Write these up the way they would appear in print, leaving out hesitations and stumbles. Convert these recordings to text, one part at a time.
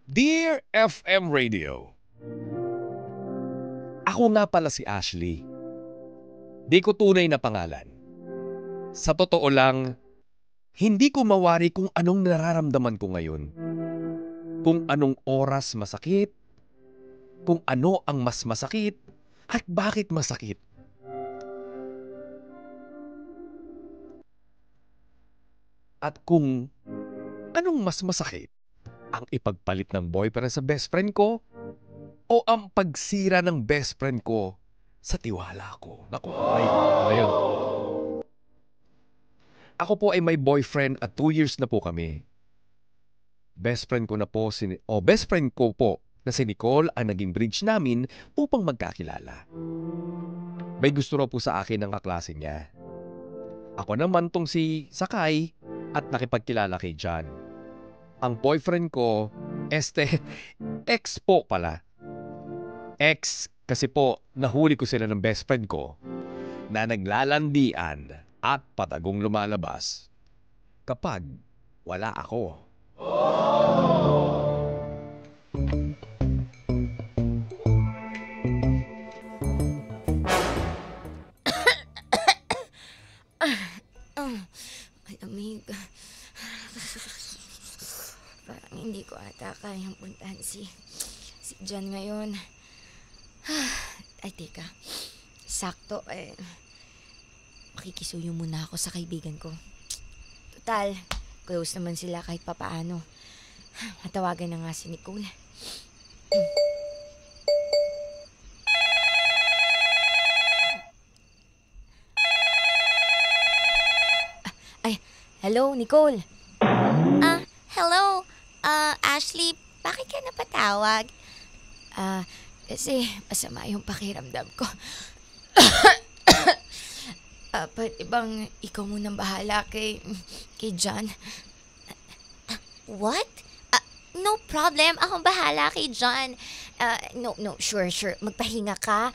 Dear FM Radio, ako nga pala si Ashley. Di ko tunay na pangalan. Sa totoo lang, hindi ko mawari kung anong nararamdaman ko ngayon. Kung anong oras masakit, kung ano ang mas masakit, at bakit masakit. At kung anong mas masakit, ang ipagpalit ng boyfriend sa best friend ko o ang pagsira ng best friend ko sa tiwala ko. Naku, ayun. Ako po ay may boyfriend at 2 years na po kami. Best friend ko best friend ko po na si Nicole ang naging bridge namin upang magkakilala. May gusto raw po sa akin ng kaklase niya. Ako naman tong si Sakay at nakipagkilala kay John. Ang boyfriend ko, ex po pala. Ex kasi po nahuli ko sila ng best friend ko na naglalandian at patagong lumalabas kapag wala ako. Malamig. Parang hindi ko ata kayang puntahan si John ngayon. Ay, teka. Sakto, makikisuyo muna ako sa kaibigan ko. Total, close naman sila kahit papaano. Matawagan na nga si Nicole. Hello, Nicole. Hello. Ashley, bakit ka napatawag? Kasi masama yung pakiramdam ko. Pwede bang ikaw munang bahala kay John? What? No problem. Akong bahala kay John. No, sure. Magpahinga ka.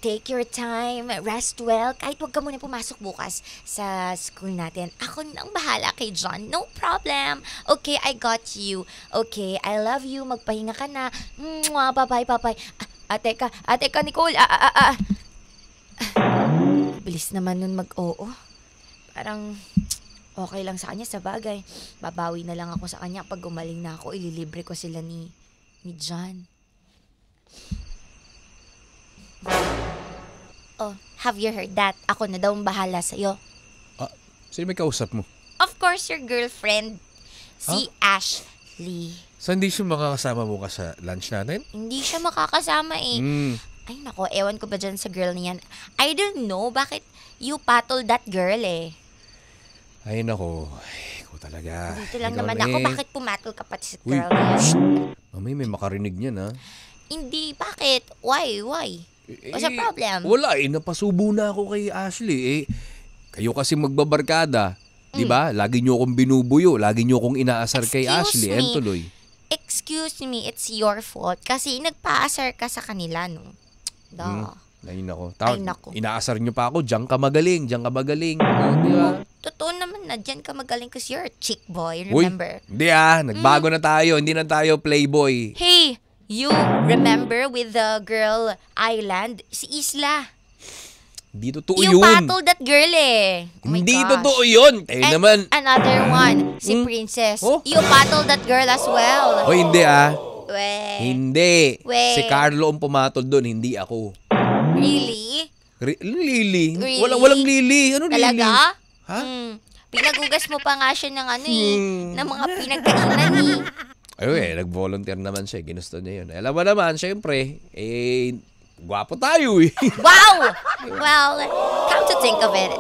Take your time. Rest well. Kahit wag ka muna pumasok bukas sa school natin. Ako nang bahala kay John. No problem. Okay, I got you. Okay, I love you. Magpahinga ka na. Mwah, bye-bye. Ate ka, Nicole. Bilis naman nun mag-oo. Parang okay lang sa kanya sa bagay. Babawi na lang ako sa kanya pag gumaling na ako. Ililibre ko sila ni John. Oh, have you heard that? Ako na daw ang bahala sa'yo. Sino may kausap mo? Of course, your girlfriend. Si Ashley. So hindi siya makakasama bukas sa lunch natin? Hindi siya makakasama eh. Ay nako, ewan ko ba dyan sa girl niyan. I don't know, bakit you patol that girl eh. Ay nako, ikaw talaga. Dito lang Ikaw naman na ako, eh. bakit pumatol ka pa sa Uy, girl niyan? Mami, may makarinig niyan ha. Hindi, bakit? Why? What's the problem? Wala napasubo na ako kay Ashley eh. Kayo kasi magbabarkada, di ba? Lagi niyo akong binubuyo, lagi niyo akong inaasar kay Excuse Ashley. me. Tuloy. Excuse me, it's your fault. Kasi nagpaasar ka sa kanila, no? Ay nako. Ay, nako. Inaasar niyo pa ako, diyan ka magaling. Oh, di ba? Totoo naman na dyan ka magaling kasi you're a chick boy, remember? Hindi nagbago na tayo. Hindi na tayo playboy. Hey, you remember with the girl Island? Si Isla. Hindi totoo You yun. battled that girl eh. Oh my Hindi gosh. totoo yun. Kayo And naman. another one, si Princess. Oh? You battled that girl as well. O hindi We. Hindi. We. Si Carlo ang pumatol doon, hindi ako. Really? Lily? Really? Walang Lily. Ano Lily? Talaga? Ha? Pinagugas mo pa nga siya ng ng mga pinagkainan eh. Ay, nag-volunteer naman siya. Ginusto niya yun. Alam mo naman, syempre, gwapo tayo eh. Wow! Well, come to think of it,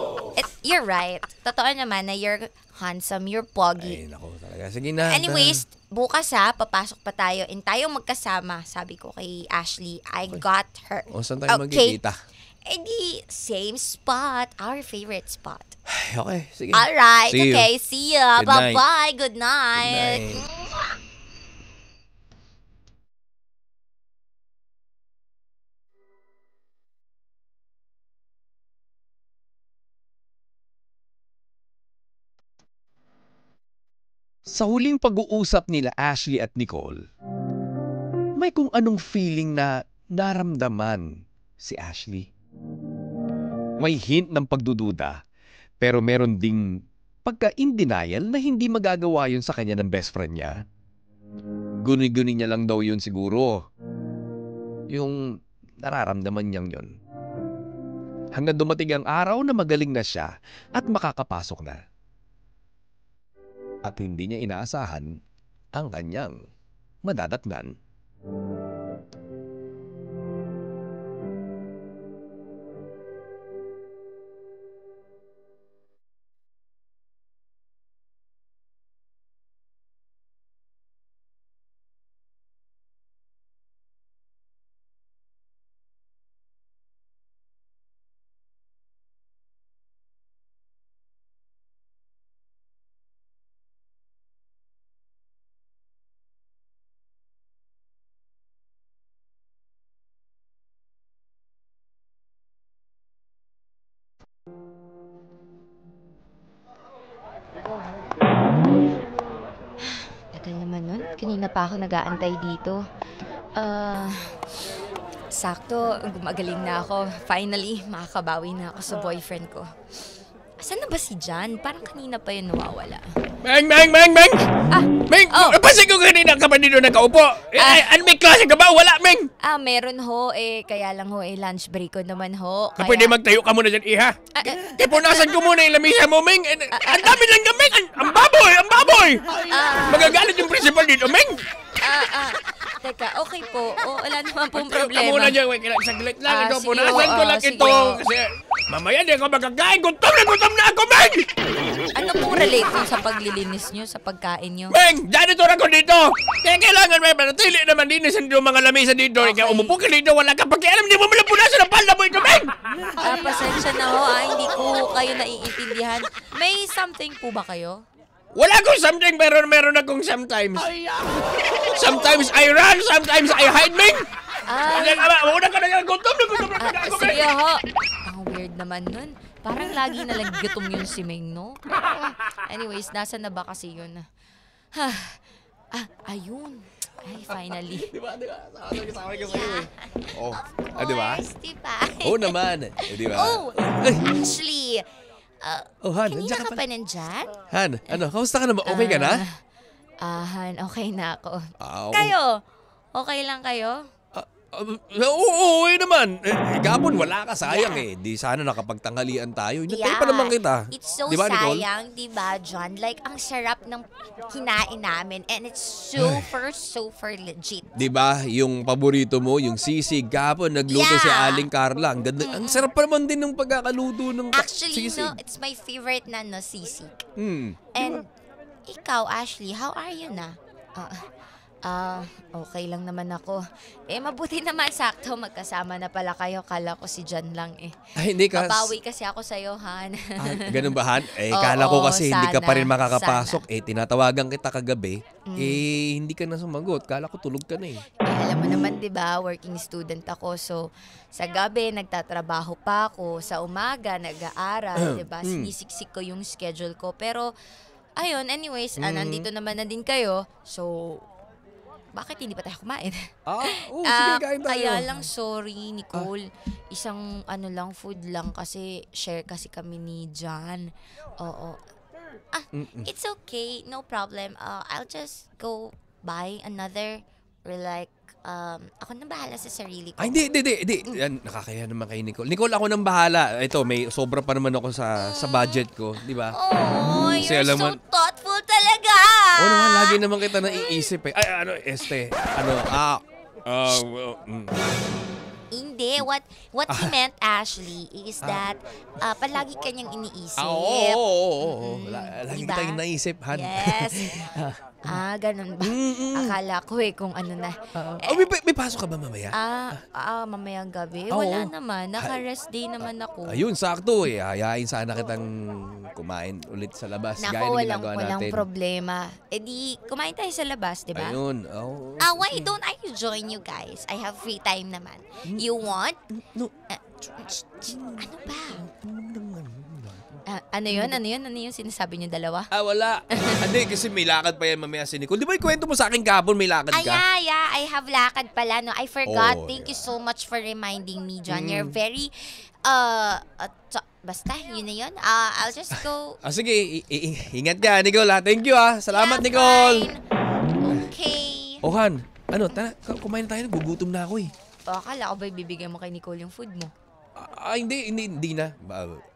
you're right. Totoo naman na you're handsome, you're pogi. Ay, naku talaga. Sige na. Anyways, bukas papasok pa tayo and tayo magkasama. Sabi ko kay Ashley, I got her. O, saan tayo Okay. magkikita? Eh di, same spot. Our favorite spot. Ay, okay, sige. Alright, See you. okay. See ya. Good night. Bye-bye. Good Good night. night. Sa huling pag-uusap nila Ashley at Nicole, may kung anong feeling na naramdaman si Ashley. May hint ng pagdududa, pero meron ding pagka-in denial na hindi magagawa yun sa kanya ng best friend niya. Guni-guni niya lang daw yun siguro. Yung nararamdaman niyang yun. Hanggang dumating ang araw na magaling na siya at makakapasok na. At hindi niya inaasahan ang kanyang madadatnan. Tagal naman nun. Kanina pa ako nag-aantay dito. Sakto, gumagaling na ako. Finally, makakabawi na ako sa boyfriend ko. Asan na ba si John? Parang kanina pa yun nawawala. Meng! Meng! Oh. Napasig ko kanina ka ba dito nakaupo? Ano may klase ka ba? Wala, Meng! Meron ho kaya lang ho lunch break ko naman ho. Kaya... Pwede magtayo ka muna dyan, iha. Punasan ko muna yung lamisa mo, Meng. Ang dami lang ka, Meng! Ang baboy! Magagalit yung principal dito, Meng! Teka, okay po. Wala naman pong Magtayo ka problema. muna dyan, Meng. Saglit lang ito. Sige, Punasan ko lang sige. ito. Kasi mamaya di ako magkakain. Gutom na ako, Meng! Ano pong relate dun sa paglilinis nyo, sa pagkain nyo? Meng! Janitor ako dito! Kaya kailangan may manatili naman din sa mga lamisa dito. Okay. Kaya umupo ka dito, wala ka pakialam. Di mo malang punasan ang palda mo ito, Meng! Pasensya na ho, hindi ko kayo naiintindihan. May something po ba kayo? Wala akong something, pero meron akong sometimes. Sometimes I run, sometimes I hide, Meng! Una ka na yan, gutom na ako, Meng! Sige ho. Ang weird naman nun. Parang lagi na lang gutom yun si Meng, no? Anyways, nasa na ba kasi yun? Ayun. Ay, finally. Di ba? Sabi ko sa'yo eh. Oh, di ba? Course, diba? Oo naman. Di ba? Oh, actually, Han, kanina nandiyan ka ka pa nandyan? Han, kamusta ka naman? Okay ka na? Han, okay na ako. Okay. Kayo? Okay lang kayo? Oo, naman. Gabon, wala ka. Sayang eh. Di sana nakapagtanghalian tayo. Inatay pa naman kita. It's so Di ba, Nicole? sayang, diba, John? Like, ang sarap ng kinain namin and it's super legit. Di ba? Yung paborito mo, yung sisig. Gabon, nagluto si Yeah. Aling Carla. Ang ganda. Ang sarap pa naman din ng pagkakaluto ng Actually, sisig. no, it's my favorite na, no, sisig. Hmm. And ikaw, Ashley, how are you na? Okay lang naman ako. Mabuti naman sakto magkasama na pala kayo. Kala ko si John lang eh. Ay, hindi ka. Babawi kasi ako sa'yo, Han. Ganun ba, Han? Oo, Kala ko kasi hindi ka pa rin sana, makakapasok. Tinatawagan kita kagabi. Hindi ka na sumagot. Kala ko tulog ka na eh. Alam mo naman, di ba, working student ako. So, sa gabi, nagtatrabaho pa ako. Sa umaga, nag-aaral, di ba? Sinisiksik ko yung schedule ko. Pero, ayun, anyways, nandito naman na din kayo. So, bakit hindi pa tayo kumain? Sige, kain tayo. Kaya lang, sorry, Nicole. Isang food lang kasi share kasi kami ni John. Oo. It's okay, no problem. I'll just go buy another, or like, ako na bahala sa sarili ko. Ay, hindi. Yan, nakakaya naman kay Nicole. Nicole, ako nang bahala. Ito, may sobra pa naman ako sa budget ko. Di ba? Oh, Kasi you're alam so mo- thoughtful talaga. Oo naman, lagi naman kita naiisip eh. Hindi, what he meant, Ashley, is that palagi kanyang iniisip. Oo. Lagi Diba? tayong naisip, Han. Yes. Ganun ba? Akala ko kung ano na. May pasok ka ba mamaya? Mamayang gabi. Oo. Wala naman. Naka-rest day naman ako. Ayun, sakto eh. Hayain sana kitang kumain ulit sa labas. Gaya Nako, ng ginagawa walang natin. problema. Di, kumain tayo sa labas, di ba? Ayun. Oh. Why don't I join you guys? I have free time naman. You want? No. Ano ba? Ano yun? Ano yun? Ano yung sinasabi niyo dalawa? Wala. Hindi, kasi may lakad pa yan mamaya si Nicole. Di ba ikwento mo sa akin kahapon may lakad ka? Yeah, I have lakad pala, no? I forgot. Oh, Thank you so much for reminding me, John. You're Mm. very, basta, yun na yun. I'll just go. Sige, ingat ka, Nicole. Thank you, Salamat, Yeah, Nicole. fine. Okay. Han, tara, kumain na tayo. Gugutom na ako eh. Akala ko ba ibibigay mo kay Nicole yung food mo? Hindi na.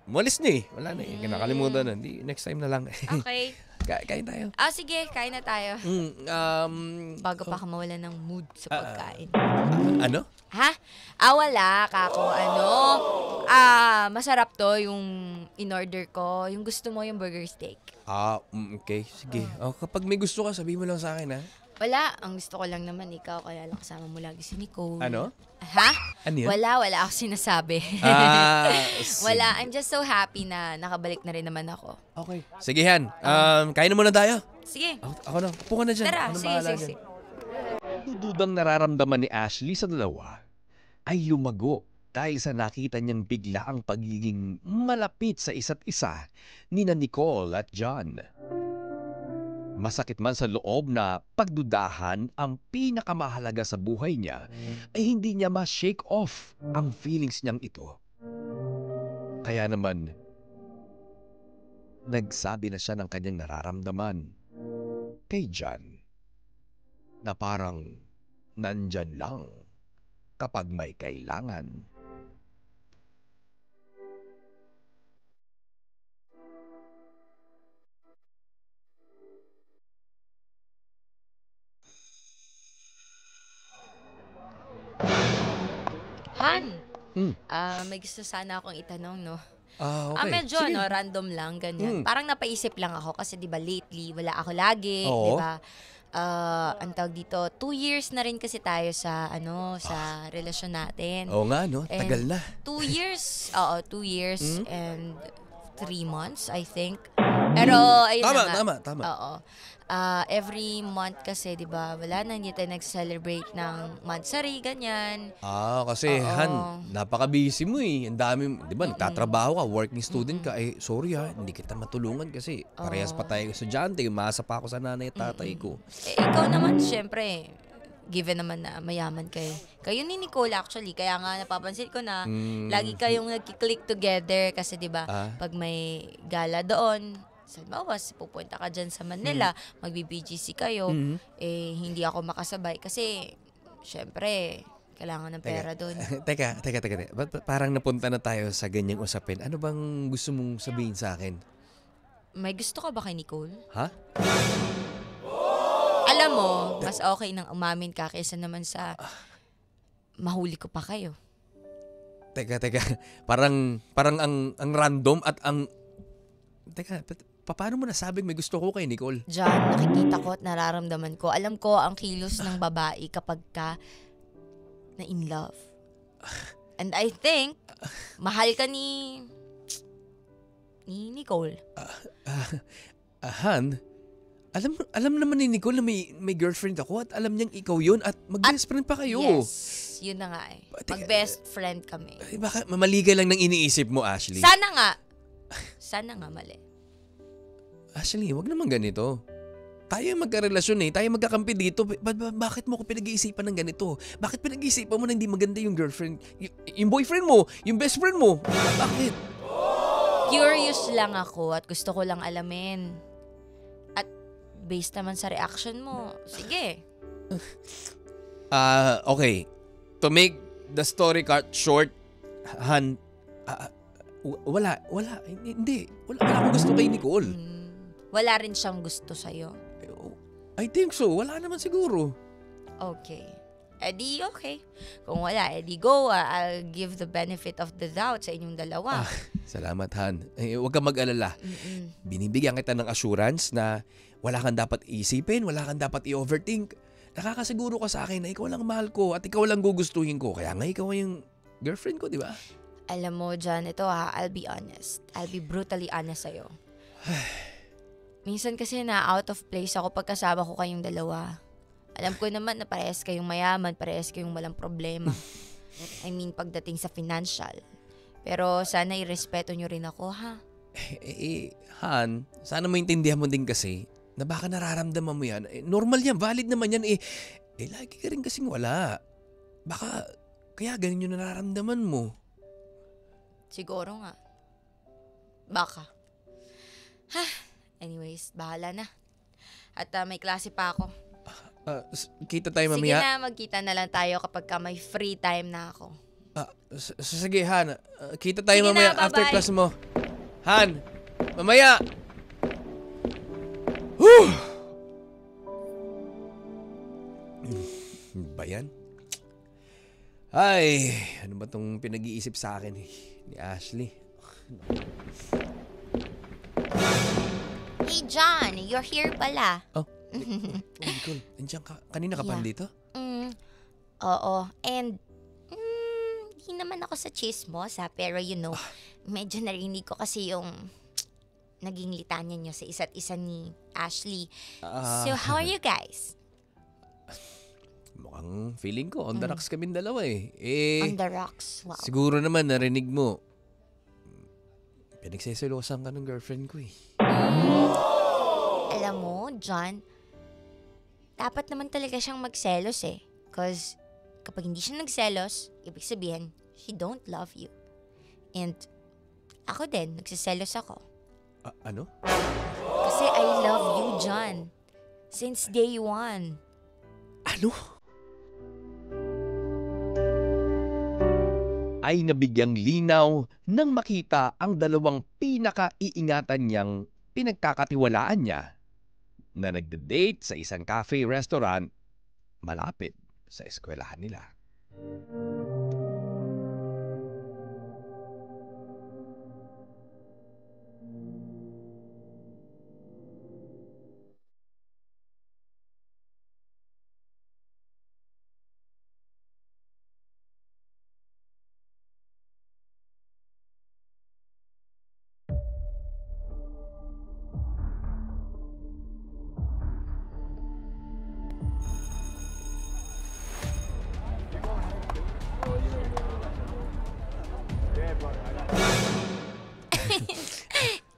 Malis na eh. Wala na eh. Nakalimutan na. Next time na lang. Okay. Kain tayo. Sige, kain na tayo. Bago pa ka mawala ng mood sa pagkain. Ano? Ha? Wala, kako. Masarap to yung in-order ko. Yung gusto mo yung burger steak. Okay. Sige. Kapag may gusto ka, sabihin mo lang sa akin, ha? Wala, ang gusto ko lang naman ikaw, kaya lang kasama mo lagi si Nicole. Ano? Ha? Ano yun? Wala ako sinasabi. Sige. Wala, I'm just so happy na nakabalik na rin naman ako. Okay. Sige, Han. Kain na muna tayo. Sige, Ako na. Upo ka na dyan. tara, Anong sige, bahala sige, dyan? sige. Dudang nararamdaman ni Ashley sa dalawa ay lumago dahil sa nakita niyang bigla ang pagiging malapit sa isa't isa ni Nicole at John. Masakit man sa loob na pagdudahan ang pinakamahalaga sa buhay niya ay hindi niya ma-shake off ang feelings niyang ito. Kaya naman, nagsabi na siya ng kanyang nararamdaman kay John na parang nandyan lang kapag may kailangan. Han, Hmm. may gusto sana akong itanong, no? Okay. Medyo Sige. random lang, ganyan. Mm. Parang napaisip lang ako kasi 'di ba lately wala ako lagi, Oo. 'di ba? Ang tawag dito, 2 years na rin kasi tayo sa sa relasyon natin. Oo nga, no? Tagal na. 2 years, 2 years Mm. and 3 months, I think. Pero ayun na nga. Tama. Oo. Every month kasi, 'di ba? Wala na, hindi tayo nag-celebrate ng monthsary, ganyan. Kasi Oo. Han, napaka-busy mo eh. Ang dami, di ba, nagtatrabaho ka, working student ka. Sorry hindi kita matulungan kasi parehas pa tayo estudyante. Umasa pa ako sa nanay at tatay ko. Ikaw naman, syempre, given naman na mayaman kayo. Kayo ni Nicole actually, kaya nga napapansin ko na lagi kayong nagki-click together kasi 'di ba, pag may gala doon, sa bawas, pupunta ka dyan sa Manila, magbi-BGC kayo, hindi ako makasabay kasi, syempre, kailangan ng pera doon. Teka. Ba't parang napunta na tayo sa ganyang usapin? Ano bang gusto mong sabihin sa akin? May gusto ka ba kay Nicole? Ha? Alam mo, mas okay nang umamin ka kaysa naman sa mahuli ko pa kayo. Teka. Parang ang random at ang... Teka, paano mo nasabing may gusto ko kay Nicole? John, nakikita ko at nararamdaman ko. Alam ko ang kilos ng babae kapag ka na in love. And I think, mahal ka ni Nicole. Han, alam naman ni Nicole na may girlfriend ako at alam niyang ikaw yun at mag-best friend pa kayo. Yes, yun na nga eh. Teka, Mag-best friend kami. Baka mamali ka lang ng iniisip mo, Ashley. Sana nga mali. Ashley, wag naman ganito. Tayo yung magkarelasyon eh. Tayo magkakampi dito. Bakit mo ko pinag-iisipan ng ganito? Bakit pinag-iisipan mo na hindi maganda yung girlfriend? Yung boyfriend mo? Yung best friend mo? Bakit? Curious lang ako at gusto ko lang alamin. At based naman sa reaction mo, sige. Okay. To make the story short, Han, wala. Hindi. Wala akong gusto kay Nicole. Wala rin siyang gusto sa'yo. I think so. Wala naman siguro. Okay. Okay. Kung wala, go. I'll give the benefit of the doubt sa inyong dalawa. Salamat, Han. Huwag kang mag-alala. Binibigyan kita ng assurance na wala kang dapat isipin, wala kang dapat i-overthink. Nakakasiguro ka sa akin na ikaw lang mahal ko at ikaw lang gugustuhin ko. Kaya nga ikaw yung girlfriend ko, di ba? Alam mo, John, ito I'll be honest. I'll be brutally honest sa'yo. Minsan kasi na out of place ako pagkasama ko kayong dalawa. Alam ko naman na parehas kayong mayaman, parehas kayong walang problema. I mean, pagdating sa financial. Pero sana irespeto nyo rin ako, ha? Han, sana maintindihan mo din kasi na baka nararamdaman mo yan. Normal yan, valid naman yan. Lagi ka rin kasing wala. Baka, kaya ganun yung nararamdaman mo. Siguro nga. Baka. Anyways, bahala na. At may klase pa ako. Kita tayo Sige mamaya. na, magkita na lang tayo kapag may free time na ako. Sige, Han. Kita tayo Sige mamaya na, after bye-bye. class mo. Han, mamaya! Whew! Ba yan? Ay, ano ba tong pinag-iisip sa akin ni Ashley? Hey, John, you're here pala. Oh, Nicole, nandiyan ka. Kanina ka pa Yeah. dito? Oo. And, di naman ako sa chismos, pero medyo narinig ko kasi yung naging litanya nyo sa isa't isa ni Ashley. So, how are you guys? Mukhang feeling ko, on the rocks kaming dalawa On the rocks. Wow. Siguro naman narinig mo. Pinagseselosan ka ng girlfriend ko Alam mo, John, dapat naman talaga siyang magselos Because kapag hindi siya nagselos, ibig sabihin, she don't love you. And ako din, nagsiselos ako. Ano? Kasi I love you, John. Since day one. Ano? Ay nabigyang linaw nang makita ang dalawang pinaka-iingatan niyang pinagkakatiwalaan niya na nagde-date sa isang cafe-restaurant malapit sa eskwelahan nila.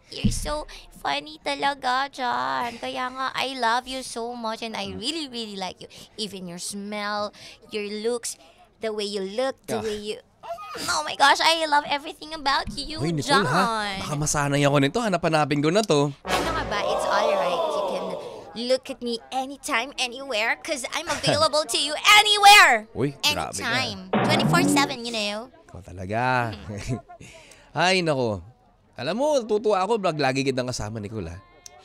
You're so funny talaga, John. Kaya nga, I love you so much and I really, really like you. Even your smell, your looks, the way you look, the way you... Oh my gosh, I love everything about you, Hoy, Nicole, John. Baka masanay ako nito. Hanapanapin ko na to. Ano nga ba? It's alright. You can look at me anytime, anywhere, because I'm available to you anywhere. Uy, grabe ka. Anytime. 24/7, you know. Ikaw talaga. Ay, nako. Alam mo, tutuwa ako pag lagi kitang kasama, Nicole.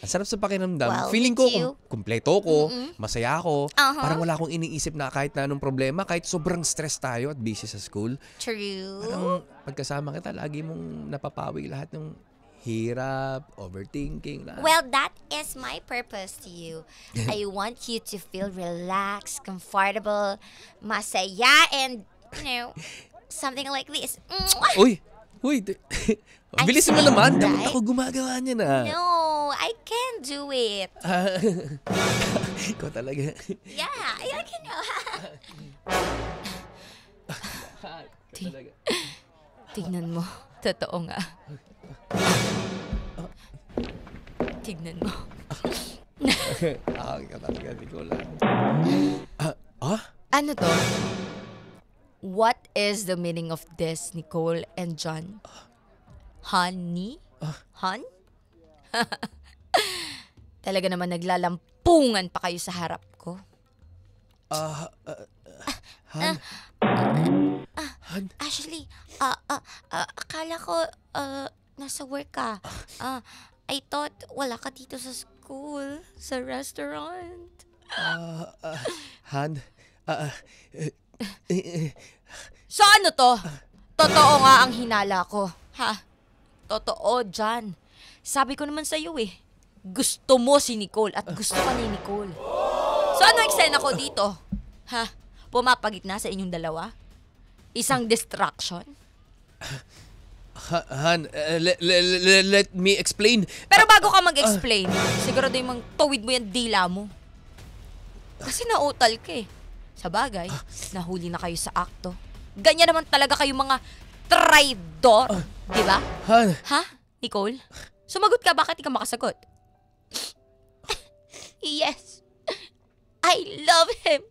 Ang sarap sa pakiramdam. Well, Feeling me ko, too. kumpleto ko, masaya ako. Uh-huh. Parang wala akong iniisip na kahit na anong problema, kahit sobrang stress tayo at busy sa school. True. Parang pagkasama kita, lagi mong napapawi lahat ng hirap, overthinking. Lahat. Well, that is my purpose to you. I want you to feel relaxed, comfortable, masaya, and, something like this. Mwah! Uy, I'm bilis mo saying, naman. Dapat right? ako gumagawa niya na. No, I can do it. Ikaw talaga. Yeah, I can. Tignan mo. Totoo nga. Tignan mo. Ikaw talaga, Nicole. Ano to? What is the meaning of this, Nicole and John? Honey? Hon? Talaga naman naglalampungan pa kayo sa harap ko. Han? Ashley, akala ko nasa work ka. I thought wala ka dito sa school, sa restaurant. Han? So ano to? Totoo nga ang hinala ko. Ha? Totoo, John. Sabi ko naman sa'yo gusto mo si Nicole at gusto ka ni Nicole. So ano eksena ko dito? Ha? Pumapagitna sa inyong dalawa? Isang distraction? Han, let me explain. Pero bago ka mag-explain, sigurado yung tuwid mo yung dila mo. Kasi nautal ka Sa bagay, nahuli na kayo sa akto. Ganyan naman talaga kayo mga traidor. Di ba? Han, Ha? Nicole? Sumagot ka, bakit di ka makasagot? Yes. I love him.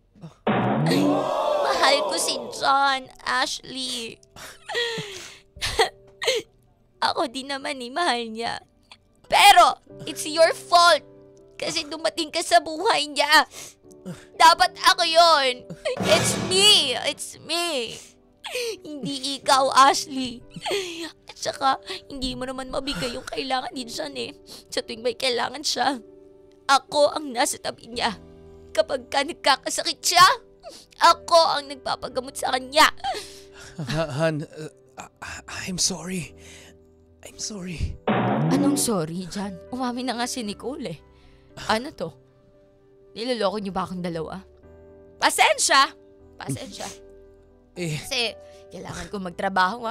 Mahal ko si John, Ashley. Ako din naman mahal niya. Pero, it's your fault. Kasi dumating ka sa buhay niya. Dapat ako yon. It's me. Hindi ikaw, Ashley. At saka, hindi mo naman mabigay yung kailangan ni John Sa tuwing may kailangan siya, ako ang nasa tabi niya. Kapag nagkakasakit siya, ako ang nagpapagamot sa kanya. Han, I'm sorry. I'm sorry. Anong sorry, John? Umamin na nga si Nicole Ano to? Niloloko niyo ba akong dalawa? Pasensya! Kasi kailangan ko magtrabaho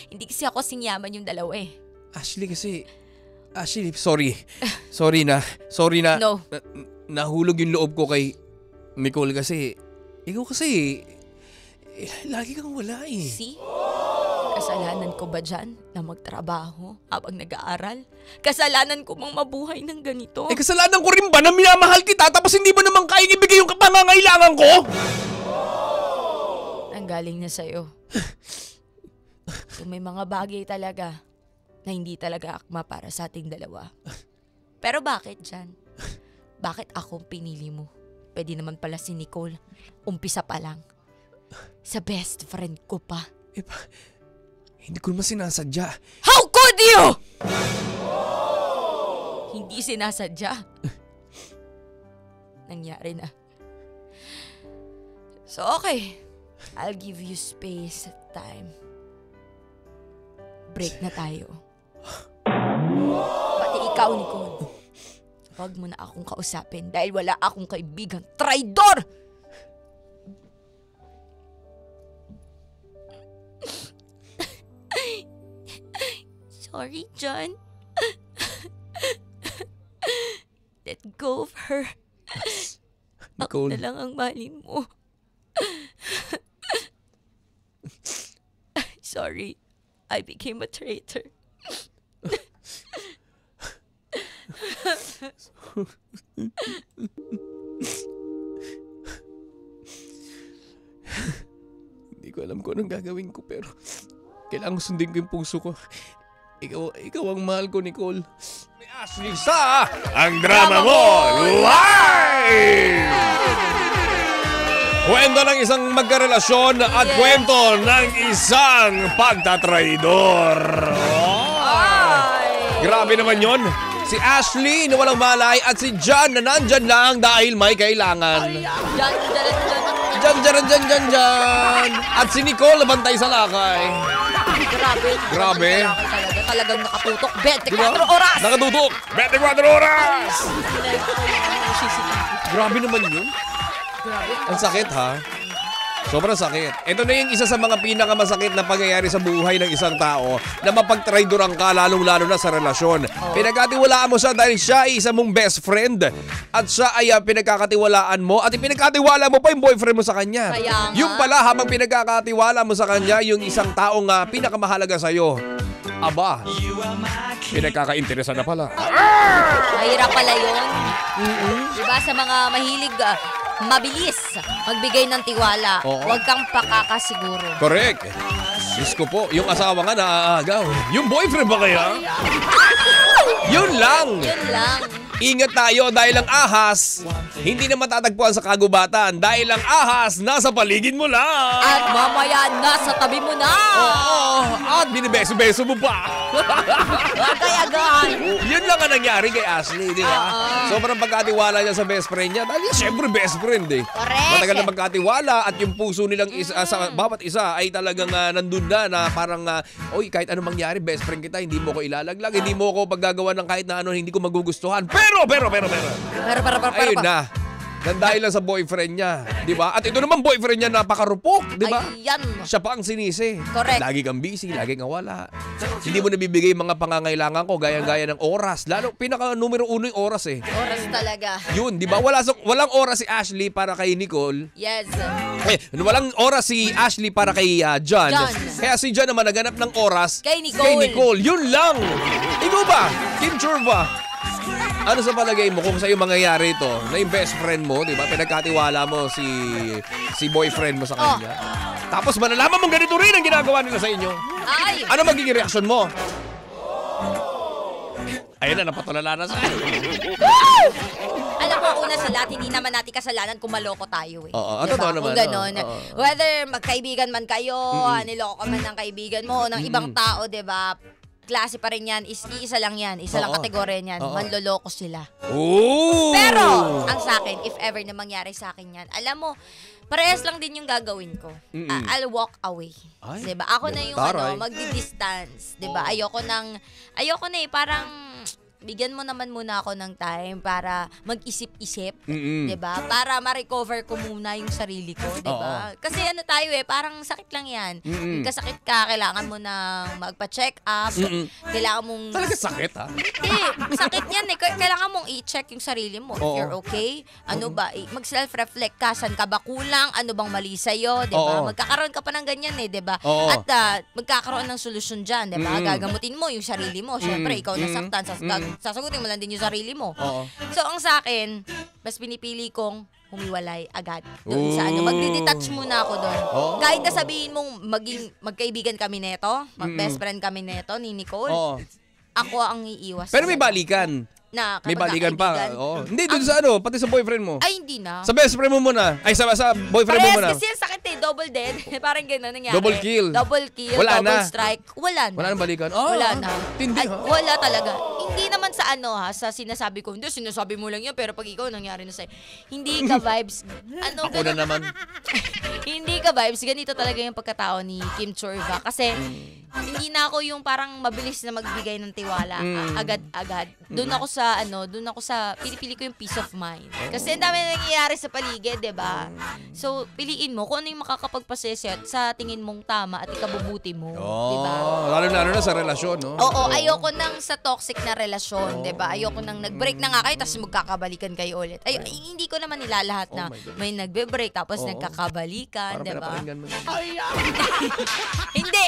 Hindi kasi ako singyaman yung dalawa Ashley, sorry. Sorry na. No. Nahulog yung loob ko kay Nicole kasi, ikaw kasi, lagi kang wala See? Kasalanan ko ba dyan na magtrabaho habang nag-aaral? Kasalanan ko mang mabuhay ng ganito? Kasalanan ko rin ba na minamahal kita tapos hindi mo naman kayang ibigay yung pangangailangan ko? Ang galing na sa'yo. So may mga bagay talaga na hindi talaga akma para sa ating dalawa. Pero bakit dyan? Bakit akong pinili mo? Pwede naman pala si Nicole. Umpisa pa lang. Sa best friend ko pa. Hindi ko naman sinasadya. How could you? Hindi sinasadya. Nangyari na. So okay. I'll give you space at time. Break na tayo. Pati ikaw, Nicole. Huwag mo na akong kausapin dahil wala akong kaibigang traidor! Sorry, John. Let go of her. Ako Nicole. na lang ang mahalin mo. Sorry, I became a traitor. Hindi ko alam kung anong gagawin ko pero kailangan sundin ko yung puso ko. Ikaw ang mahal ko, Nicole. May Ashley sa Ang Drama Mo Live! Kwento ng isang magkarelasyon at kwento ng isang pagtatraidor. Grabe naman yon. Si Ashley na walang malay at si John na nandyan lang dahil may kailangan. Dyan. At si Nicole na bantay sa lakay. Grabe. Talagang nakatutok. 24 Diba? oras! Nakatutok! 24 oras! Grabe naman yun. Ang sakit ha. Sobrang sakit. Ito na yung isa sa mga pinakamasakit na pangyayari sa buhay ng isang tao na mapagtraidoran ka lalong-lalo na sa relasyon. Pinagkatiwalaan mo siya dahil siya ay isa mong best friend at siya ay pinagkakatiwalaan mo at ipinagkatiwala mo pa yung boyfriend mo sa kanya. Kaya nga. Yung pala habang pinagkakatiwala mo sa kanya yung isang taong pinakamahalaga sa'yo. Aba, pinagkakainteresan na pala. Mahirap pala yun. Diba sa mga mahilig mabilis magbigay ng tiwala. Oo. Huwag kang pakakasiguro. Correct. Diyos ko po, yung asawa nga naaagaw. Yung boyfriend ba kaya? Yun lang. Yun lang. Ingat tayo dahil ang ahas hindi na matatagpuan sa kagubatan dahil ang ahas nasa paligid mo lang. At mamaya nasa tabi mo na. Oo, at binibeso-beso mo pa. Kaya gan. Yun lang ang nangyari kay Ashley, di ba? Sobrang pagkatiwala niya sa best friend niya dahil syempre best friend Correct. Matagal na magkatiwala at yung puso nilang sa bawat isa ay talagang nandun na parang, oy, kahit anong mangyari, best friend kita, hindi mo ko ilalaglag, hindi mo ko paggagawa ng kahit na ano, hindi ko magugustuhan. Pero. Ayun na. Nang dahil lang sa boyfriend niya, di ba? At ito naman boyfriend niya napakarupok, di ba? Ayan. Siya pa ang sinisi. Correct. Lagi kang busy, lagi kang wala. Hindi mo nabibigay mga pangangailangan ko, gaya-gaya ng oras. Lalo, pinaka numero 1 yung oras eh. Oras talaga. Yun, di ba? Walang oras si Ashley para kay Nicole. Yes. Walang oras si Ashley para kay John. John. Kaya si John naman naganap ng oras Kay Nicole. Yun lang. Ikaw ba? Kim Churva. Ano sa palagay mo kung sa'yo mangyayari ito na yung best friend mo, di ba? Pinagkatiwala mo si boyfriend mo sa kanya. Tapos malalaman mong ganito rin ang ginagawa nila sa inyo. Ay! Ano magiging reaksyon mo? Ayun na, napatulala na sa akin. Alam mo, una sa lahat, hindi naman natin kasalanan kung maloko tayo eh. Oo, diba? totoo naman. Kung gano'n. Oo. Whether magkaibigan man kayo, niloko ka man ng kaibigan mo, ng ibang tao, diba? Klase pa rin yan, iisa lang yan, isa lang Oo. kategorya niyan, Oo. manloloko sila. Ooh! Pero, ang sa akin, if ever na mangyari sa akin yan, alam mo, parehas lang din yung gagawin ko. I'll walk away. Ay, Diba? Ako na yung taray. magdi-distance. Diba? Ayoko na eh, parang bigyan mo naman muna ako ng time para mag-isip-isip, 'di ba? Para ma-recover ko muna yung sarili ko, 'di ba? Kasi ano tayo eh, parang sakit lang 'yan. Kasakit ka, kailangan mo nang magpa-check up, kailangan mong Talaga sakit, ha? sakit 'yan eh. Kailangan mong i-check yung sarili mo. If Oo. you're okay, ano ba, mag-self-reflect ka, saan ka ba kulang, ano bang mali sa 'di ba? Oo. Magkakaroon ka pa ng ganyan eh, 'di ba? Oo. At magkakaroon ng solusyon diyan, 'di ba? Gagamutin mo yung sarili mo. Syempre, ikaw nasaktan, sasagutin mo lang din yung sarili mo. Oo. So, ang sa akin, mas pinipili kong humiwalay agad doon sa ano. Magdi-detach muna ako doon. Oo. Kahit na sabihin mong magkaibigan kami neto, mag-best friend kami neto ni Nicole, Oo. ako ang iiwas. Pero may talaga. balikan. Na May kapag balikan pa. kaibigan. Oo. Hindi, doon sa ano, pati sa boyfriend mo. Ay, hindi na. Sa best friend mo muna. Ay, sa boyfriend mo Parehas muna. kasi ang sakit eh. Double dead. Parang gano'n nangyari. Double kill. Double kill, Wala double na. strike. Wala na. Wala nang balikan. Wala na. Tindi, Ay, ha? wala talaga. Hindi naman sa ano ha, sa sinasabi ko. Hindi, sinasabi mo lang yan, pero pag ikaw nangyari na sa'yo. Hindi ka vibes. Ano, Ako na naman. hindi ka vibes. Ganito talaga yung pagkatao ni Kim Chorva. Kasi, hindi na ako yung parang mabilis na magbigay ng tiwala. Agad-agad. Doon ako sa, pinipili ko yung peace of mind. Kasi ang dami na nangyayari sa paligid, 'di ba? So, piliin mo kung ano yung makakapagpaseset sa tingin mong tama at ikabubuti mo, 'di ba? Lalo na sa relasyon, no? Oo, ayoko nang sa toxic na relasyon, 'di ba? Ayoko nang nag-break na nga kayo tapos magkakabalikan kayo ulit. Hindi ko naman nilalahat na may nagbe-break tapos nagkakabalikan, 'di ba? Parang pinapakinggan mo. Hindi,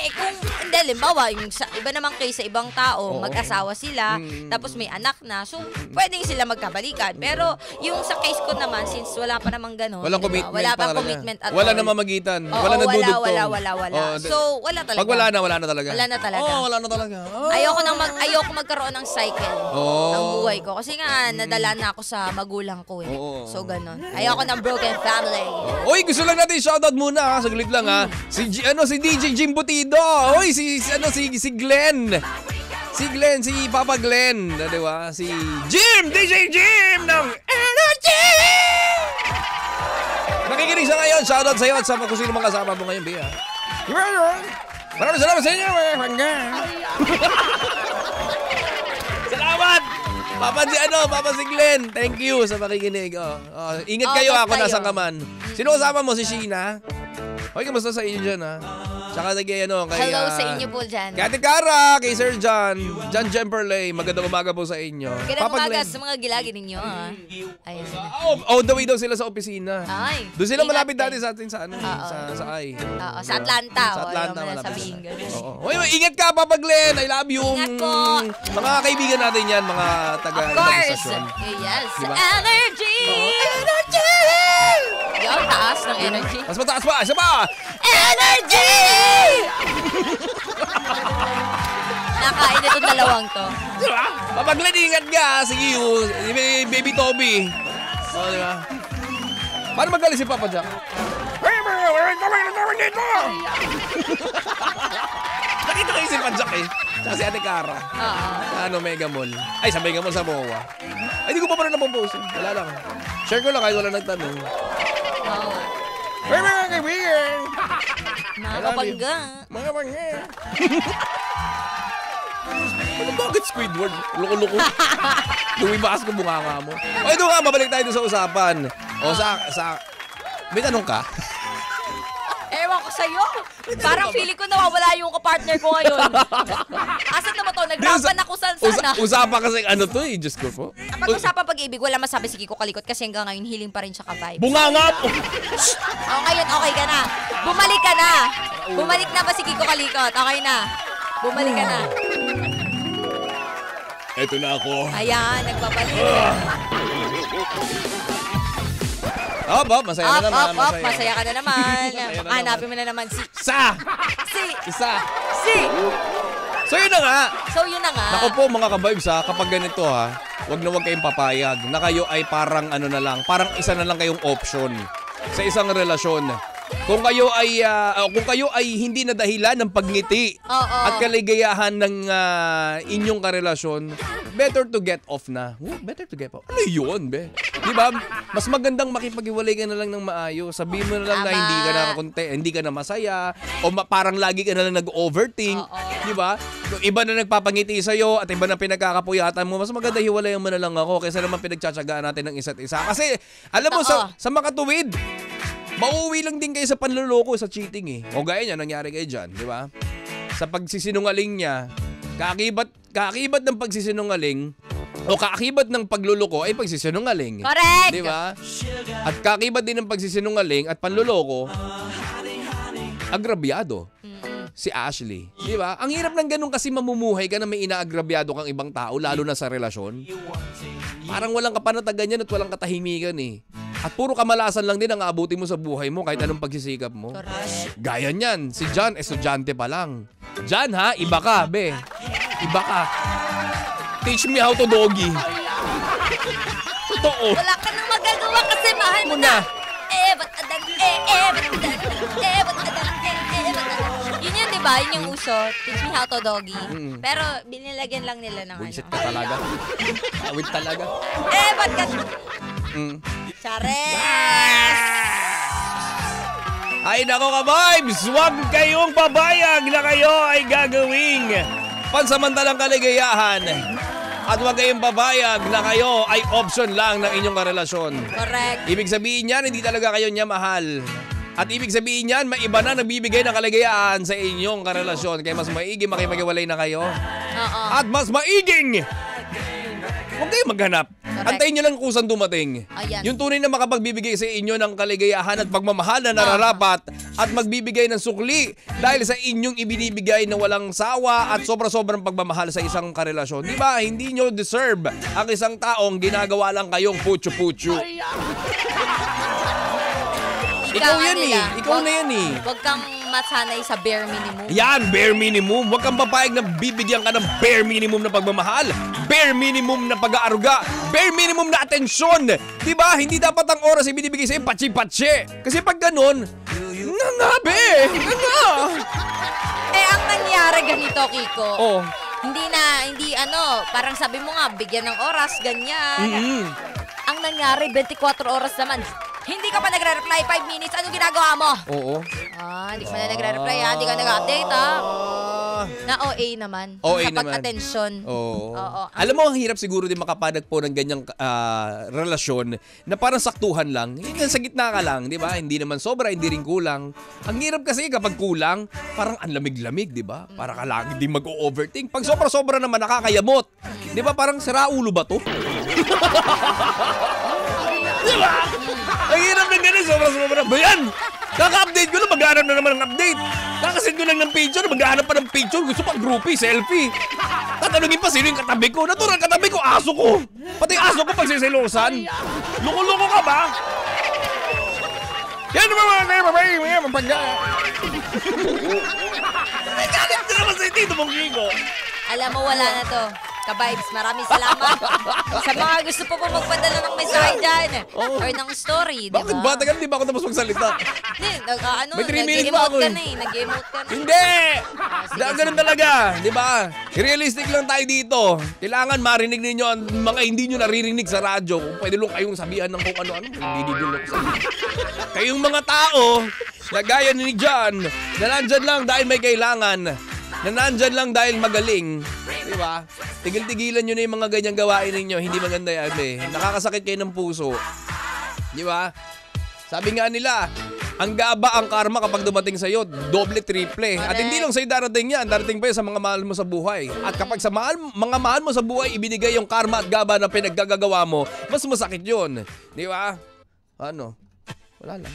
hindi, halimbawa, yung iba naman case sa ibang tao, mag-asawa sila, tapos may anak na, so, pwedeng sila magkabalikan. Pero, yung sa case ko naman, since wala pa namang gano'n, Walang diba? commitment Wala pa pang talaga. commitment at Wala all. na mamagitan. Oo, Wala na dudugtong. wala. So, wala talaga. Pag wala na talaga. Wala na talaga. Wala na talaga. Ayoko magkaroon ng cycle ng buhay ko. Kasi nga, nadala na ako sa magulang ko eh. Oo. So, ganun. Ayoko ng broken family. Oy, gusto lang natin shoutout muna ha, saglit lang ha. Si DJ Jim Butido. Oy, si Glenn. Si Papa Glenn, di ba? Si DJ Jim ng Energy! Nakikinig sa ngayon, shoutout sa iyo at sa kung sino mga kasama mo ngayon, Bea. Maraming salamat sa inyo, mga hanggang. Salamat! Papa si Glenn. Thank you sa pakikinig. Ingat kayo Ingat ako kayo. nasaan ka man. Sino kasama mo? Si Sheena? Hoy, kamusta sa inyo dyan, ha? Tsaka kay Hello sa inyo po dyan. Kay Ate Cara, kay Sir John Jemperley, magandang umaga po sa inyo. Magandang Papa umaga Glenn. sa mga gilagi ninyo, ha? Ayan. On the way daw sila sa opisina. Ay. Doon sila ingat malapit kayo. dati sa atin sa ano, sa AI. Oo, sa Atlanta. Sa Atlanta, Ayaw mo na malapit. sabihin ganun. Oo. Hoy, ingat ka, Papa Glenn. I love you. Ingat po. Mga kaibigan natin yan, mga taga Of ibang course. istasyon. Yes. Diba? Energy! Energy! Yung taas ng energy. Mas mataas pa, isa pa. Energy! Nakain itong dalawang to. Diba? Papa Glenn, ingat ka. Sige, you. Baby Toby. Diba? Paano magaling si Papa Jack? Nakita kayo si Papa Jack eh. Tsaka si Ate Cara. Sa Mega Mall. Ay, sa Mega Mall sa MOA. Ay, di ko pa rin napopost. Wala lang. Share ko lang kahit wala nagtanong. Oo. Hey, mga kaibigan! Mga kapangga. Mga pangga! Ano bakit Squidward? Loko-loko. Lumibakas ko bunganga mo. O ito nga, mabalik tayo sa usapan. O may tanong ka? Ewan ko sa'yo. Parang feeling ko nawawala yung kapartner ko ngayon. Asan naman to? Nagrapan ako sana. Usapan kasi ano to eh, Diyos ko po. Kapag usapan pag-ibig, wala masabi si Kiko Kalikot kasi hanggang ngayon healing pa rin siya ka-vibe. Bunganga po! Ngayon, okay ka na. Bumalik ka na. Bumalik na ba si Kiko Kalikot? Okay na. Bumalik ka na. Eto na ako. Ayan, nagbabalik. Masaya na naman. Masaya ka na naman. Hanapin mo na naman si... Isa. So yun na nga. Naku po mga ka-vibes kapag ganito wag na wag kayong papayag na kayo ay parang parang isa na lang kayong option sa isang relasyon. Kung kayo ay hindi na dahilan ng pagngiti at kaligayahan ng inyong karelasyon, better to get off na. Better to get off. Ano yun, be? Di ba? Mas magandang makipag-iwalay ka na lang ng maayos. Sabihin mo na lang na hindi ka na masaya o parang lagi ka na lang nag-overthink. Di ba? Iba na nagpapangiti sa'yo at iba na pinagkakapuyatan mo. Mas maganda hiwalayan mo na lang ako kaysa naman pinagtsatsagaan natin ng isa't isa. Kasi, alam mo, sa makatuwid, mauwi lang din kayo sa panloloko, sa cheating eh. O gaya niya, nangyari kayo dyan, di ba? Sa pagsisinungaling niya, kaakibat ng pagsisinungaling o kaakibat ng pagluloko ay pagsisinungaling. Correct! Di ba? At kaakibat din ng pagsisinungaling at panluloko, agrabyado. Si Ashley. Di ba? Ang hirap ng ganun kasi mamumuhay ka na may inaagrabyado kang ibang tao, lalo na sa relasyon. Parang walang kapanatagan yan at walang katahimikan eh. At puro kamalasan lang din ang aabutin mo sa buhay mo kahit anong pagsisikap mo. Correct. Gaya niyan, si John, estudyante pa lang. John iba ka, be. Iba ka. Teach me how to doggy. Totoo. Wala ka nang magagawa kasi mahal mo na. Yun yun, di ba? Yun yung uso. Teach me how to doggy. Pero binilagyan lang nila ng Bullshit ka talaga. Awit talaga. ba't ka... Chares! Ay nako ka-vibes! Huwag kayong pabayag na kayo ay gagawing pansamantalang kaligayahan. At huwag kayong pabayag na kayo ay option lang ng inyong karelasyon. Correct. Ibig sabihin yan, hindi talaga kayo niya mahal. At ibig sabihin yan, may iba na nagbibigay ng kaligayahan sa inyong karelasyon. Kaya mas maigi makipag-iwalay na kayo. At mas maiging huwag kayong maghanap. Correct. Antayin nyo lang kung saan dumating. Ayan. Yung tunay na makapagbibigay sa inyo ng kaligayahan at pagmamahal na nararapat at magbibigay ng sukli dahil sa inyong ibinibigay na walang sawa at sobra-sobrang pagmamahal sa isang karelasyon. Di ba? Hindi nyo deserve ang isang taong ginagawa lang kayong putyo-putyo. Ikaw yan eh. Ikaw na yan eh. Huwag kang masanay sa bare minimum. Yan, bare minimum. Huwag kang papayag na bibigyan ka ng bare minimum na pagmamahal, bare minimum na pag-aaruga, bare minimum na atensyon. Diba? Hindi dapat ang oras ibinibigay sa'yo patsi-patsi. Kasi pag ganun, ang nangyari ganito, Kiko. Oh. Hindi parang sabi mo nga, bigyan ng oras, ganyan. Ang nangyari, 24 oras naman. Hindi ka pa nagre-reply, 5 minutes. Anong ginagawa mo? Oo. Hindi ka pa na nagre-reply, Hindi ka nag-update, Na OA naman. OA sa naman. pag-atensyon. Oo. Oo. Alam mo, ang hirap siguro din makapadag po ng ganyang relasyon na parang saktuhan lang. Yung sa gitna ka lang, di ba? Hindi naman sobra, hindi rin kulang. Ang hirap kasi kapag kulang, parang ang lamig-lamig, di ba? Para ka lagi din mag-overthink. Pag sobra-sobra naman, nakakayamot. Di ba? Parang siraulo ba to? Di ba? Ang hirap ng ganun, sobra-sobra. Ba yan? Kaka-update ko lang, maghanap na naman ng update. Kakasin ko lang ng picture, maghanap pa ng picture. Gusto pa groupie, selfie. Tatanungin pa sino yung katabi ko. Natural katabi ko, aso ko. Pati aso ko pagsisilosan. Loko-loko ka ba? Yan naman mga mapagaya. Galit na naman sa tito mong Kiko. Alam mo, wala na to. Ka-vibes, maraming salamat. Sa mga gusto po magpadala ng mensahe dyan. Or ng story, di ba? Bakit ba? Tagal, di ba ako tapos magsalita? Hindi, May 3 minutes pa ako nag-emote ka na. Hindi! Ganun talaga, di ba? Realistic lang tayo dito. Kailangan marinig ninyo ang mga hindi nyo naririnig sa radyo. Kung pwede lang kayong sabihan ng kung ano-ano, hindi nyo lang sabihin. Kayong mga tao, na gaya ni John, na nandyan lang dahil may kailangan, na nandyan lang dahil magaling, di ba? Tigil-tigilan nyo na yung mga ganyang gawain ninyo. Hindi maganda yan eh. Nakakasakit kayo ng puso. Di ba? Sabi nga nila, ang gaba ang karma kapag dumating sa'yo, doble, triple. At hindi lang sa'yo darating yan, darating pa yun sa mga mahal mo sa buhay. At kapag sa mga mahal mo sa buhay, ibinigay yung karma at gaba na pinaggagawa mo, mas masakit yun. Di ba? Ano? Wala lang.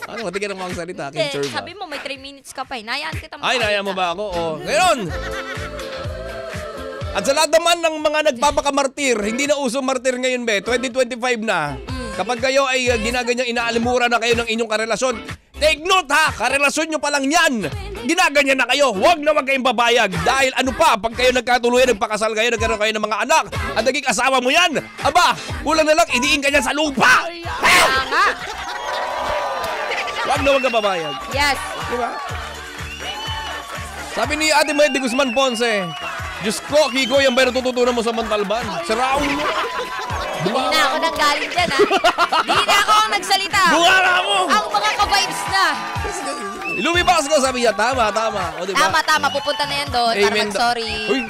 Ano, mati ka naman ang salita, Kim Churva. Sabi mo, may 3 minutes ka pa. Hinayaan kita Ay, naya mo ba ako? Oh. Ngayon! At sa lahat naman ng mga nagpapakamartir, hindi na uso martir ngayon, be. 2025 na. Kapag kayo ay ginaganyang inaalimura na kayo ng inyong karelasyon, take note ha, karelasyon nyo pa lang yan. Ginaganyan na kayo, huwag kayong babayag. Dahil ano pa, pag kayo nagkatuluyan, nagpakasal kayo, nagkaroon kayo ng mga anak, at naging asawa mo yan, aba, kulang na lang, idiin ka niyan sa lupa. Kaya nga. Huwag ka babayag. Yes. Diba? Sabi ni Ate Medi Guzman Ponce, Diyos ko, Kiko, yan ba natututunan mo sa Montalban? Siraon mo. Hindi na ako nanggaling dyan, ha? Hindi na ako ang nagsalita. Bungara mo! Ang mga ka-vibes na. Lumibas ko, sabi niya, tama. O, diba? Tama. Pupunta na yan doon para Amen. mag-sorry. Uy!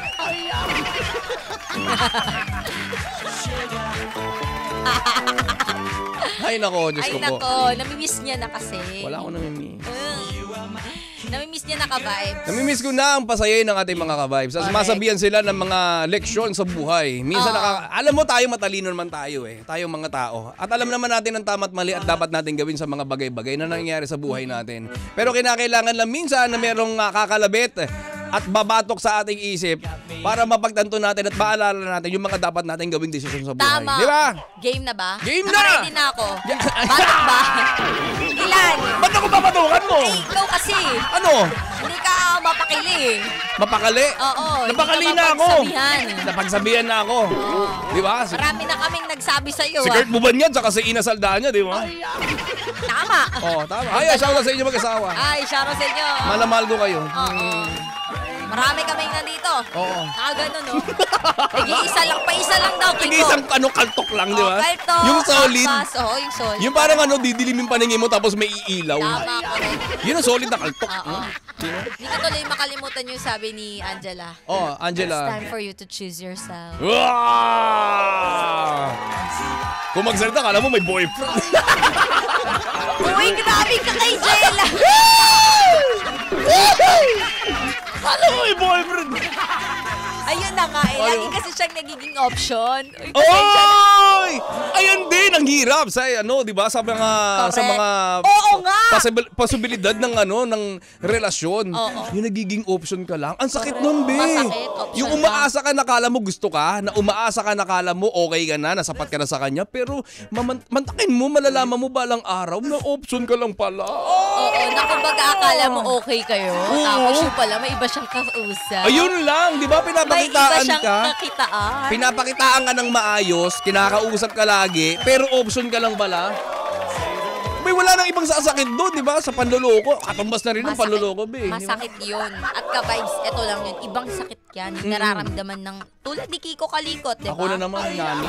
Ay, nako, Diyos Ay, ko po. nako. Namimiss niya na kasi. Wala akong namimiss. Namimiss niya na ka-vibes. Namimiss ko na ang pasayain ng ating mga ka-vibes. As masabihan sila ng mga leksyon sa buhay. Minsan alam mo tayo matalino naman tayo eh. Tayong mga tao. At alam naman natin ang tama at mali at dapat natin gawin sa mga bagay-bagay na nangyayari sa buhay natin. Pero kinakailangan lang minsan na merong kakalabit at babatok sa ating isip para mapagtanto natin at maalala natin yung mga dapat nating gawing desisyon sa buhay. Tama. Di ba? Game na ba? Game na! Nakaready na ako. Batok ba? Ilan? Ba't ako papatukan mo? Ay, ikaw kasi. Ano? Hindi ka mapakili. Mapakali? Oo. Napakali hindi na ka ako. mapagsabihan. Napagsabihan na ako. Di ba? Marami na kaming nagsabi sa'yo. Si Kurt Bubanyan tsaka si Ina Saldana, di ba? Tama. Oo, tama. Ay, shoutout sa inyo mag-asawa. Ay, shout out sa inyo. Malamahal ko kayo. Oo. Marami kaming nandito. Oo. Nakagano, no? Tig-isa lang, pa-isa lang daw, Kiko. Tig-isang kaltok lang, di ba? Kaltok. Yung solid. Oo, yung solid. Yung parang didilimin paningin mo tapos may iilaw. Tama, correct. Yun ang solid na kaltok. Oo. Hindi ko tuloy makalimutan yung sabi ni Angela. Oh, It's Angela. time for you to choose yourself. Wow! Kung magsalita, kala mo may boyfriend. Uy, grabe ka kay Jella! Kala mo may boyfriend. Ayun na nga eh. Lagi kasi siyang nagiging option. Uy, Oy! Ayun din ang hirap sa di ba? Sa mga Oo nga! posibilidad ng ng relasyon. Oo. Yung nagiging option ka lang. Ang sakit nun, be. Masakit, option Yung umaasa ka nakala mo gusto ka, na umaasa ka nakala mo okay ka na, nasapat ka na sa kanya, pero mantakin mo, malalaman mo balang araw na option ka lang pala. Oo, na kumbaga akala mo okay kayo. Oo. Tapos yung pala, may iba siyang kausap. Ayun lang, di ba? May iba Pinapakitaan siyang ka. kakitaan. Pinapakitaan ka ng maayos, kinakausap ka lagi, pero option ka lang pala. May wala nang ibang sasakit doon, di ba? Sa panloloko. Katumbas na rin ang panloloko, be. Masakit yun. At ka-vibes, eto lang yun. Ibang sakit yan. Yung nararamdaman ng tulad ni Kiko Kalikot, di ba? Ako na naman, nani.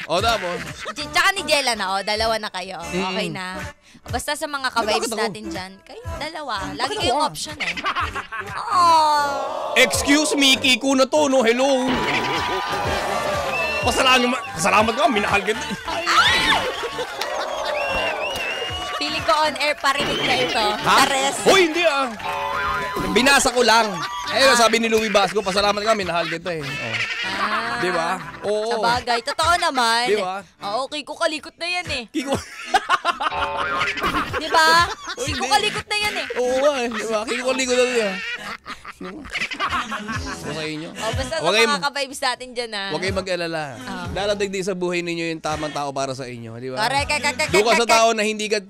Tapos. Tsaka ni Jella na, dalawa na kayo. Okay na. Basta sa mga ka-vibes Bakit ako? natin dyan, kayo dalawa. Lagi Bakit kayong ako? option eh. Oh. Excuse me, Kiko na to, no? Hello. Pasalamat ka, minahal kita. Feeling ko on air parinig na ito. Ha? Tares. Hoy, hindi Binasa ko lang. Sabi ni Louie Basco, pasalamat ka, minahal kita eh. Oh. Di ba? Oo. Sa bagay. Totoo naman. Di ba? Okay, Kiko Kalikot na yan eh. Kiko. Di ba? Uy, Kiko hindi. Kalikot na yan eh. Oo nga eh. Di ba? Kiko na yan. Sa inyo. Basta sa Huwag kayong- mga ka-vibes natin dyan ah. Huwag kayong mag-alala. Darating din sa buhay ninyo yung tamang tao para sa inyo, di ba? Correct. Doon ka sa tao na hindi ka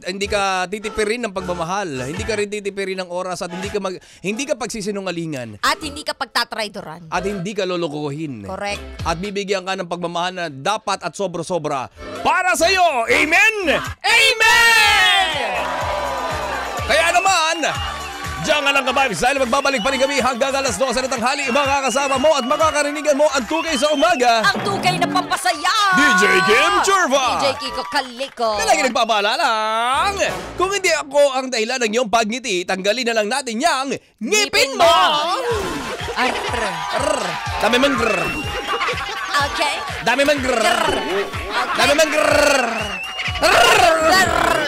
titipirin ng pagmamahal, hindi ka rin titipirin ng oras at hindi ka pagsisinungalingan At hindi ka pagtatraydoran. at hindi ka lolokohin. Correct. At bibigyan ka ng pagmamahal na dapat at sobra-sobra para sa iyo. Amen! Amen! Kaya naman, diyan nga lang ka-vibes dahil magbabalik pa rin kami hanggang alas 12 na tanghali. Makakasama mo at makakarinigan mo ang tugay sa umaga. Ang tugay na pampasaya! DJ Kim Churva! DJ Kiko Kaliko! Na lagi nagpapaalala lang, kung hindi ako ang dahilan ng iyong pagngiti, tanggalin na lang natin yang ngipin mo! Arr. Tami man. Okay? Dami man grrr. Dami man grrr.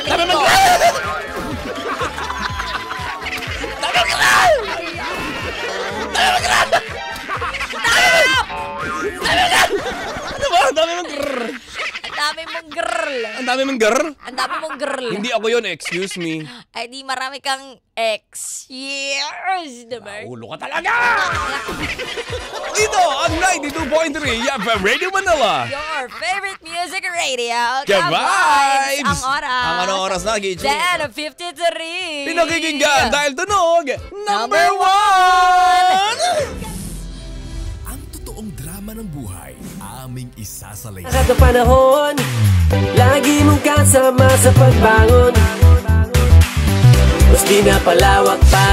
Dami man grrr. Ano ba? Dami man grrr. Ang dami mong girl. Ang dami man grrr. Ang dami mong girl. Hindi ako yun, excuse me. Ay, di marami kang ex. Yes, diba? Ulo ka talaga! Dito ang 92.3 FM Radio Manila. Your favorite music radio. Ka-vibes! Ang oras. Ang anong oras na, Gichi? 10:53. Pinakikinggan dahil tunog Number one! Ang totoong drama ng buhay, aming isasalay. Kada panahon, lagi mong kasama sa pagbangon. Mas di na palawak pa